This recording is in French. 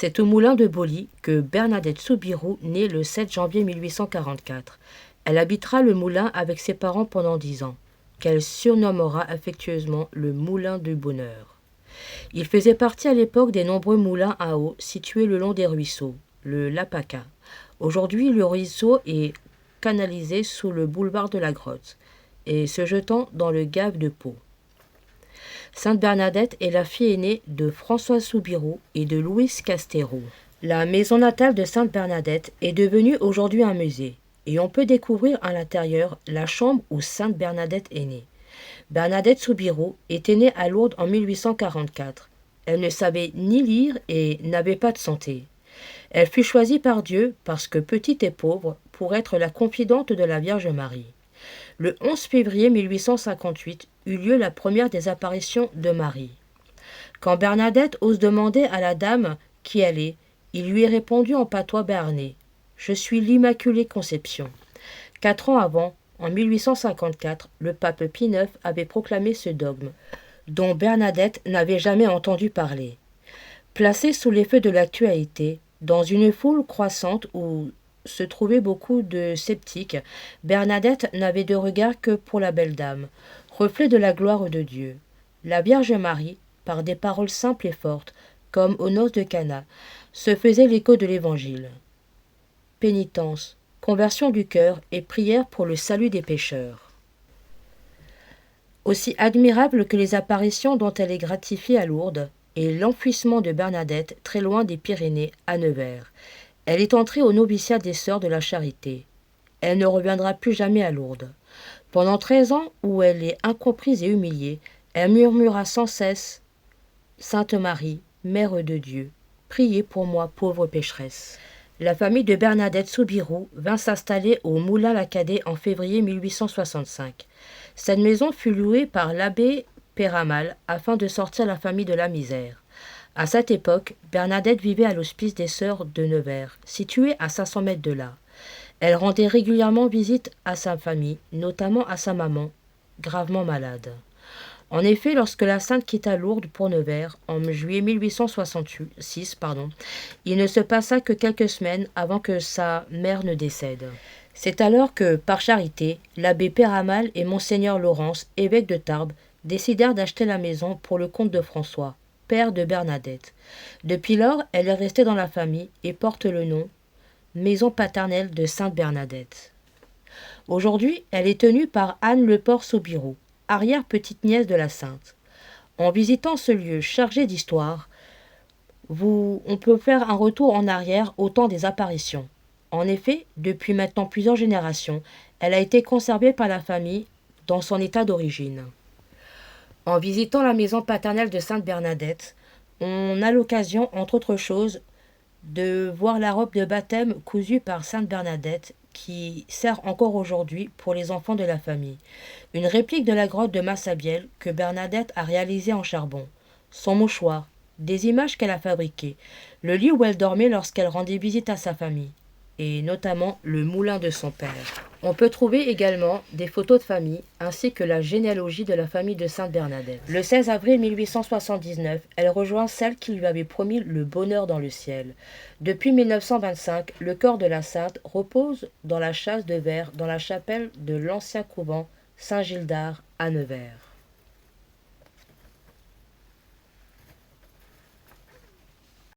C'est au moulin de Boly que Bernadette Soubirous naît le 7 janvier 1844. Elle habitera le moulin avec ses parents pendant 10 ans, qu'elle surnommera affectueusement le Moulin du Bonheur. Il faisait partie à l'époque des nombreux moulins à eau situés le long des ruisseaux, le Lapaka. Aujourd'hui, le ruisseau est canalisé sous le boulevard de la Grotte et se jetant dans le Gave de Pau. Sainte Bernadette est la fille aînée de Françoise Soubirous et de Louise Castéroux. La maison natale de Sainte Bernadette est devenue aujourd'hui un musée et on peut découvrir à l'intérieur la chambre où Sainte Bernadette est née. Bernadette Soubirous était née à Lourdes en 1844. Elle ne savait ni lire et n'avait pas de santé. Elle fut choisie par Dieu parce que petite et pauvre pour être la confidente de la Vierge Marie. Le 11 février 1858 eut lieu la première des apparitions de Marie. Quand Bernadette ose demander à la dame qui elle est, il lui est répondu en patois béarnais « Je suis l'Immaculée Conception ». 4 ans avant, en 1854, le pape Pie IX avait proclamé ce dogme, dont Bernadette n'avait jamais entendu parler. Placée sous les feux de l'actualité, dans une foule croissante où se trouvaient beaucoup de sceptiques, Bernadette n'avait de regard que pour la belle dame, reflet de la gloire de Dieu. La Vierge Marie, par des paroles simples et fortes, comme aux noces de Cana, se faisait l'écho de l'Évangile. Pénitence, conversion du cœur et prière pour le salut des pécheurs. Aussi admirable que les apparitions dont elle est gratifiée à Lourdes, et l'enfouissement de Bernadette très loin des Pyrénées à Nevers. Elle est entrée au noviciat des Sœurs de la Charité. Elle ne reviendra plus jamais à Lourdes. Pendant 13 ans où elle est incomprise et humiliée, elle murmura sans cesse « Sainte Marie, Mère de Dieu, priez pour moi, pauvre pécheresse ». La famille de Bernadette Soubirous vint s'installer au Moulin-la-Cadet en février 1865. Cette maison fut louée par l'abbé Péramal afin de sortir la famille de la misère. À cette époque, Bernadette vivait à l'hospice des Sœurs de Nevers, situé à 500 mètres de là. Elle rendait régulièrement visite à sa famille, notamment à sa maman, gravement malade. En effet, lorsque la sainte quitta Lourdes pour Nevers, en juillet 1866, il ne se passa que quelques semaines avant que sa mère ne décède. C'est alors que, par charité, l'abbé Péramal et monseigneur Laurence, évêque de Tarbes, décidèrent d'acheter la maison pour le comte de François, père de Bernadette. Depuis lors, elle est restée dans la famille et porte le nom Maison paternelle de Sainte Bernadette. Aujourd'hui, elle est tenue par Anne Leport Soubirous, arrière-petite-nièce de la sainte. En visitant ce lieu chargé d'histoire, on peut faire un retour en arrière au temps des apparitions. En effet, depuis maintenant plusieurs générations, elle a été conservée par la famille dans son état d'origine. En visitant la maison paternelle de Sainte Bernadette, on a l'occasion, entre autres choses, de voir la robe de baptême cousue par Sainte Bernadette qui sert encore aujourd'hui pour les enfants de la famille. Une réplique de la grotte de Massabielle que Bernadette a réalisée en charbon. Son mouchoir, des images qu'elle a fabriquées, le lit où elle dormait lorsqu'elle rendait visite à sa famille, et notamment le moulin de son père. On peut trouver également des photos de famille ainsi que la généalogie de la famille de Sainte Bernadette. Le 16 avril 1879, elle rejoint celle qui lui avait promis le bonheur dans le ciel. Depuis 1925, le corps de la sainte repose dans la châsse de verre dans la chapelle de l'ancien couvent Saint-Gildard à Nevers.